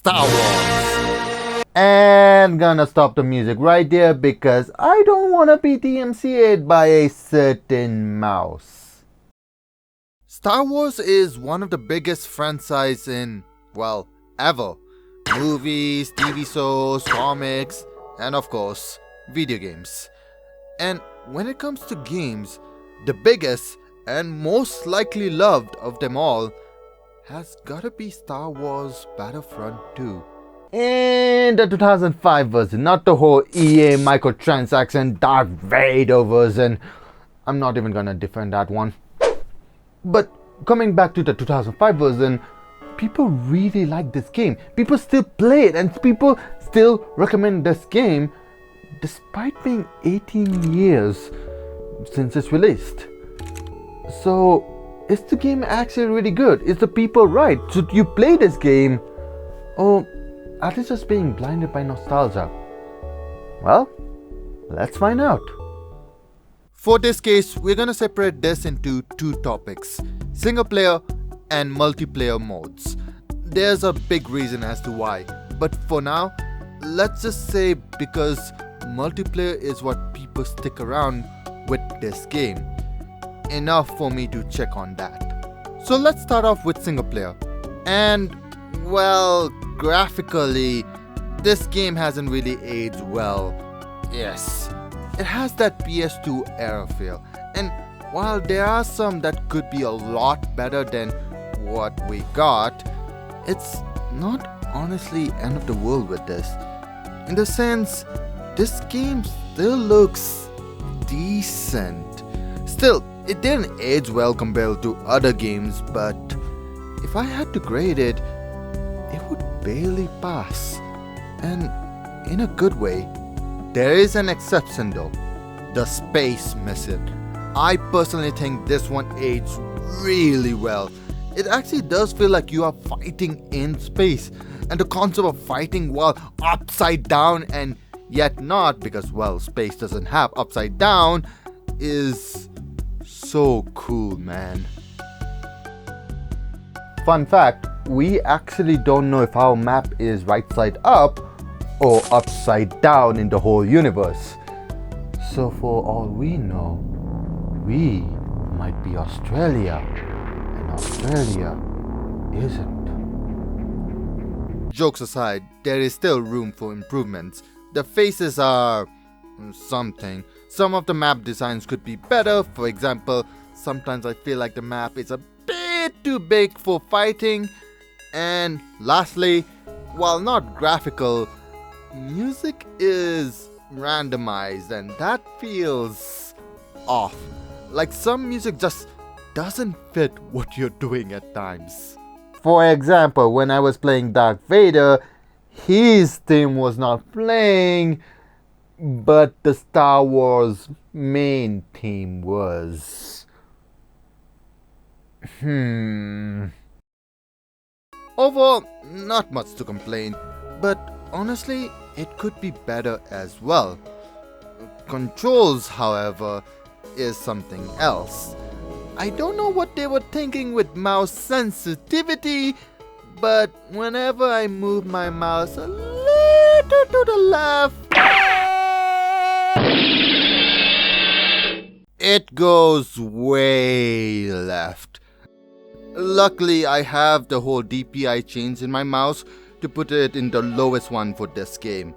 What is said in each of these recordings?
Star Wars. And gonna stop the music right there because I don't wanna be DMCA'd by a certain mouse. Star Wars is one of the biggest franchises in, well, ever. Movies, TV shows, comics, and of course, video games. And when it comes to games, the biggest and most likely loved of them all has gotta be Star Wars BattleFront II. And the 2005 version, not the whole EA microtransaction Darth Vader version. I'm not even gonna defend that one. But coming back to the 2005 version, people really like this game. People still play it and people still recommend this game despite being 18 years since it's released. So, is the game actually really good? Is the people right? Should you play this game? Or are they just being blinded by nostalgia? Well, let's find out. For this case, we're gonna separate this into two topics: single player and multiplayer modes. There's a big reason as to why, but for now, let's just say because multiplayer is what people stick around with this game. Enough for me to check on that. So let's start off with single player. And well, graphically, this game hasn't really aged well. Yes, it has that PS2 era feel. And while there are some that could be a lot better than what we got, it's not honestly end of the world with this. In the sense, this game still looks decent. Still, it didn't age well compared to other games, but if I had to grade it, it would barely pass. And in a good way. There is an exception though, the space mission. I personally think this one aged really well. It actually does feel like you are fighting in space, and the concept of fighting while upside down and yet not, because well, space doesn't have upside down, is so cool, man. Fun fact, we actually don't know if our map is right side up or upside down in the whole universe. So for all we know, we might be Australia, and Australia isn't. Jokes aside, there is still room for improvements. The faces are something. Some of the map designs could be better. For example, sometimes I feel like the map is a bit too big for fighting. And lastly, while not graphical, music is randomized and that feels off. Like some music just doesn't fit what you're doing at times. For example, when I was playing Darth Vader, his theme was not playing, but the Star Wars main theme was. Overall, not much to complain, but honestly, it could be better as well. Controls, however, is something else. I don't know what they were thinking with mouse sensitivity, but whenever I move my mouse a little to the left, it goes way left. Luckily, I have the whole DPI change in my mouse to put it in the lowest one for this game.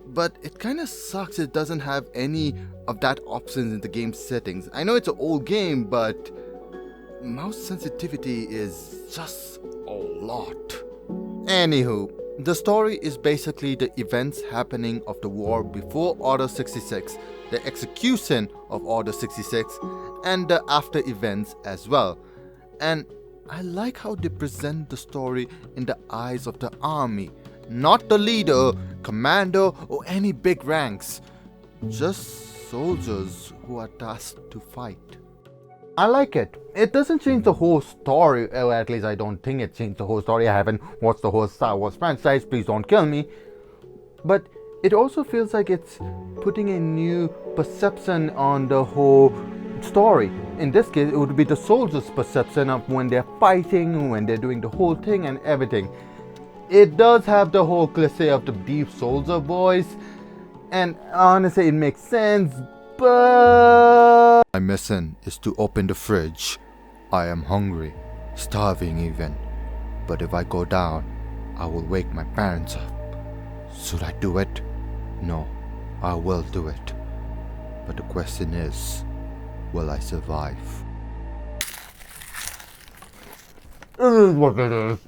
But it kinda sucks it doesn't have any of that options in the game settings. I know it's an old game, but mouse sensitivity is just a lot. Anywho, the story is basically the events happening of the war before Order 66, the execution of Order 66, and the after events as well. And I like how they present the story in the eyes of the army, not the leader, commander, or any big ranks. Just soldiers who are tasked to fight. I like it. It doesn't change the whole story, or at least I don't think it changed the whole story. I haven't watched the whole Star Wars franchise, please don't kill me. But it also feels like it's putting a new perception on the whole story. In this case, it would be the soldiers' perception of when they're fighting, when they're doing the whole thing and everything. it does have the whole cliche of the deep soldier voice, and honestly it makes sense, but my mission is to open the fridge. I am hungry, starving even, but if I go down, I will wake my parents up. Should I do it? No, I will do it. But the question is, will I survive? It is what it is.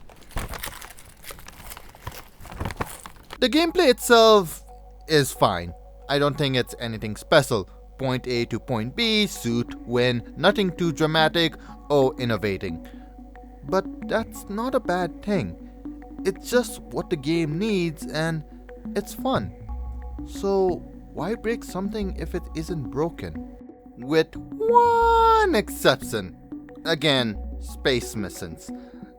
The gameplay itself is fine. I don't think it's anything special. Point A to point B, shoot, win, nothing too dramatic or innovating. But that's not a bad thing. It's just what the game needs and it's fun. So why break something if it isn't broken? With one exception. Again, space missions.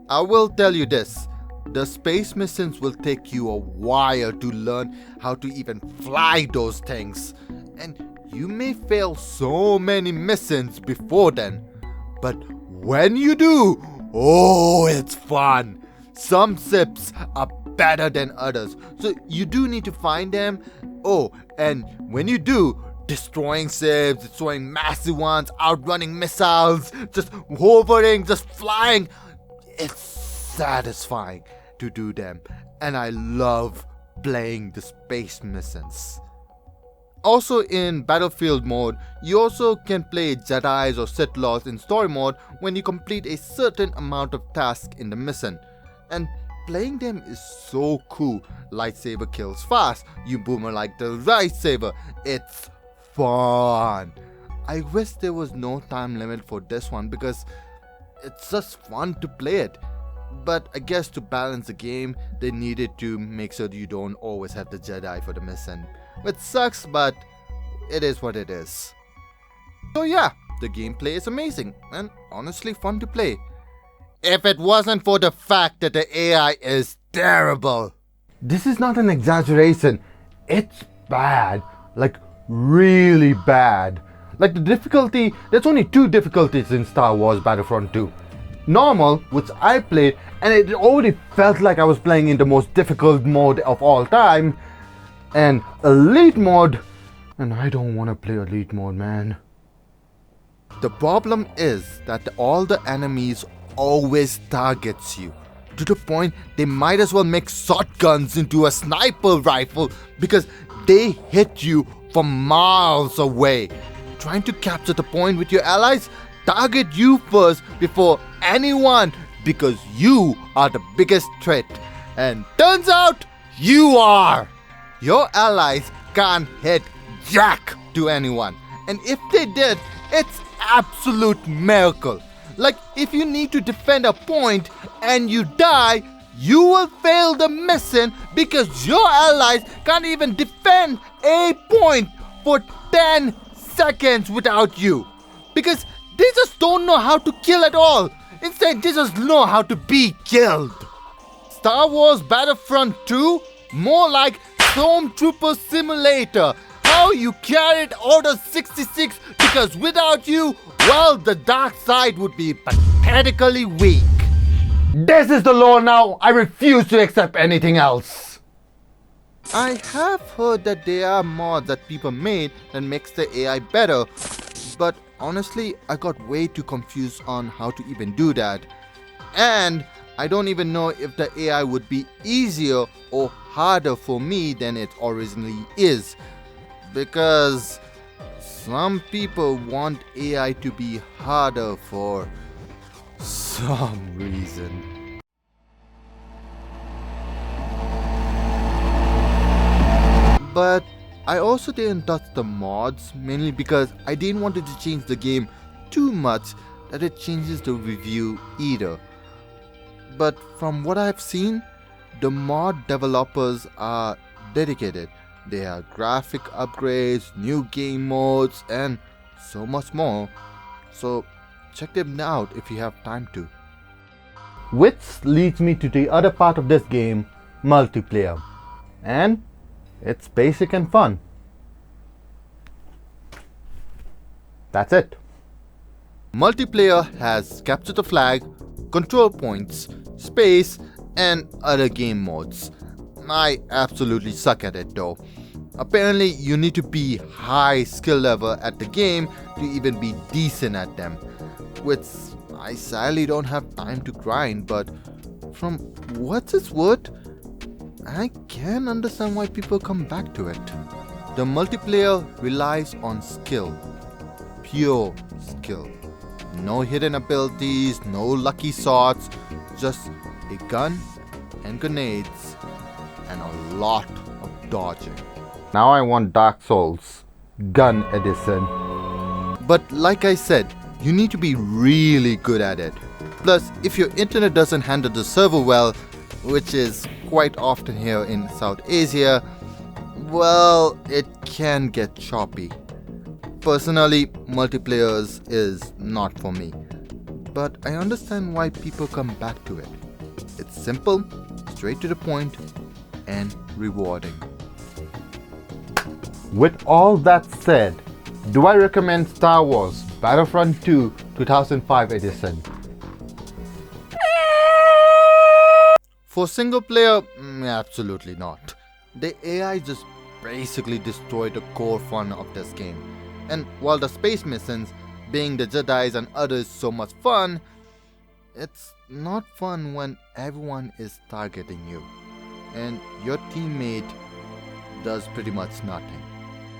I will tell you this. The space missions will take you a while to learn how to even fly those things. And you may fail so many missions before then. But when you do, oh, it's fun. Some ships are better than others. So you do need to find them. Oh, and when you do, destroying ships, destroying massive ones, outrunning missiles, just hovering, just flying. It's satisfying to do them. And I love playing the space missions. Also in Battlefield mode, you also can play Jedis or Sith Lords in story mode when you complete a certain amount of tasks in the mission. And playing them is so cool. Lightsaber kills fast, you boomer like the lightsaber. It's fun. I wish there was no time limit for this one because it's just fun to play it. But I guess to balance the game, they needed to make sure that you don't always have the Jedi for the mission. Which sucks, but it is what it is. So yeah, the gameplay is amazing and honestly fun to play. If it wasn't for the fact that the AI is terrible. This is not an exaggeration. It's bad. Like really bad. Like the difficulty, there's only 2 difficulties in Star Wars BattleFront II. Normal, which I played, and it already felt like I was playing in the most difficult mode of all time. And Elite mode, and I don't want to play Elite mode, man. The problem is that all the enemies always targets you. To the point they might as well make shotguns into a sniper rifle because they hit you from miles away. Trying to capture the point with your allies, target you first before anyone because you are the biggest threat. And turns out you are. Your allies can't hit jack to anyone. And if they did, it's absolute miracle. Like if you need to defend a point and you die, you will fail the mission because your allies can't even defend a point for 10 seconds without you. Because they just don't know how to kill at all. Instead, they just know how to be killed. Star Wars BattleFront II, more like Stromtroopers simulator. How you carried Order 66 because without you, well, the dark side would be pathetically weak. This is the law now. I refuse to accept anything else. I have heard that there are mods that people made that makes the AI better, but honestly, I got way too confused on how to even do that. And I don't even know if the AI would be easier or harder for me than it originally is. Because some people want AI to be harder for some reason. But I also didn't touch the mods mainly because I didn't want it to change the game too much that it changes the review either. But from what I've seen, the mod developers are dedicated. They have graphic upgrades, new game modes, and so much more. So check them out if you have time to. Which leads me to the other part of this game, multiplayer. And it's basic and fun. That's it. Multiplayer has capture the flag, control points, space, and other game modes. I absolutely suck at it though. Apparently, you need to be high skill level at the game to even be decent at them, which I sadly don't have time to grind, but from what's its worth, I can understand why people come back to it. The multiplayer relies on skill, pure skill. No hidden abilities, no lucky shots, just a gun and grenades and a lot of dodging. Now I want Dark Souls, Gun Edition. But like I said, you need to be really good at it. Plus, if your internet doesn't handle the server well, which is quite often here in South Asia, well, it can get choppy. Personally, multiplayers is not for me, but I understand why people come back to it. It's simple, straight to the point, and rewarding. With all that said, do I recommend Star Wars BattleFront II 2005 edition? For single player, absolutely not. The AI just basically destroyed the core fun of this game. And while the space missions, being the Jedis and others so much fun, it's not fun when everyone is targeting you and your teammate does pretty much nothing.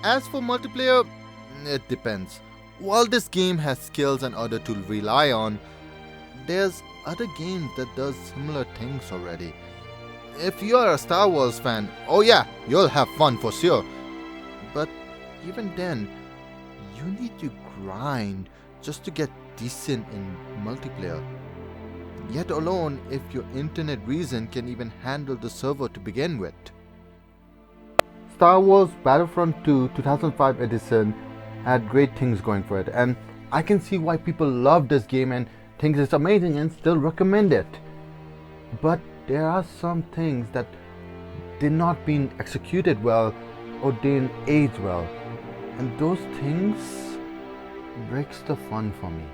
As for multiplayer, it depends. While this game has skills and other to rely on, there's other games that does similar things already. If you're a Star Wars fan, oh yeah, you'll have fun for sure. But even then, you need to grind just to get decent in multiplayer. Yet alone if your internet reason can even handle the server to begin with. Star Wars BattleFront II 2005 edition had great things going for it, and I can see why people love this game and think it's amazing and still recommend it. But there are some things that did not being executed well or didn't age well, and those things breaks the fun for me.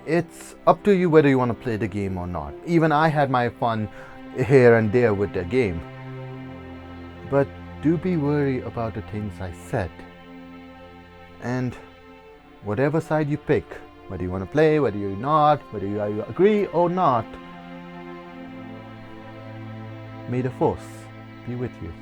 It's up to you whether you want to play the game or not. Even I had my fun here and there with the game. But do be wary about the things I said. And whatever side you pick, whether you want to play, whether you're not, whether you agree or not, may the Force be with you.